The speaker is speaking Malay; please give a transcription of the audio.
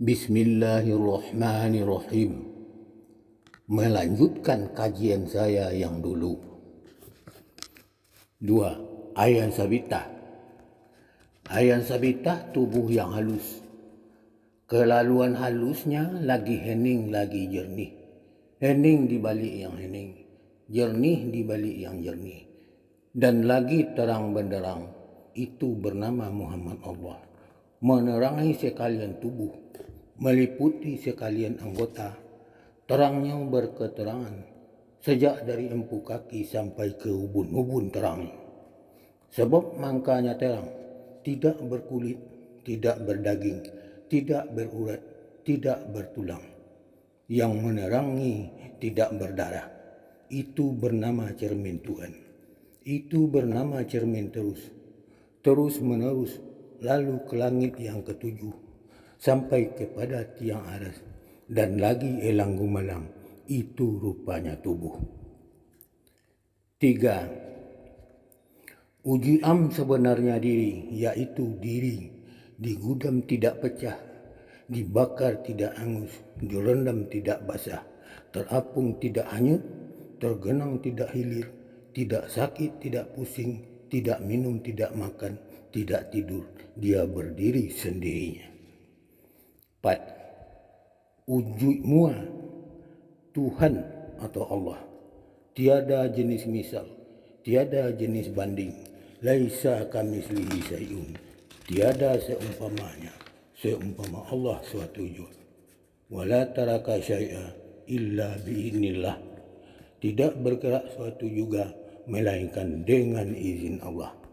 Bismillahirrahmanirrahim. Melanjutkan kajian saya yang dulu. 2. Ayan sabitah. Ayan sabitah tubuh yang halus. Kelaluan halusnya lagi hening lagi jernih. Hening di balik yang hening, jernih di balik yang jernih. Dan lagi terang benderang, itu bernama Muhammad Allah. Menerangi sekalian tubuh, meliputi sekalian anggota. Terangnya berketerangan, sejak dari empu kaki sampai ke ubun-ubun terang. Sebab mangkanya terang, tidak berkulit, tidak berdaging, tidak berurat, tidak bertulang. Yang menerangi tidak berdarah, itu bernama cermin Tuhan. Itu bernama cermin terus menerus, lalu ke langit yang ketujuh, sampai kepada tiang aras, dan lagi elang gumalang, itu rupanya tubuh. 3. Uji sebenarnya diri, yaitu diri, digudam tidak pecah, dibakar tidak hangus, direndam tidak basah, terapung tidak hanyut, tergenang tidak hilir, tidak sakit tidak pusing, tidak minum tidak makan, tidak tidur, dia berdiri sendirinya. 4. Wujud mua, Tuhan atau Allah, tiada jenis misal, tiada jenis banding, laisa kamitslihi syai'un, tiada seumpamanya, seumpama Allah suatu wujud. Wala taraka syai'a illa biidznillah, tidak bergerak suatu juga melainkan dengan izin Allah.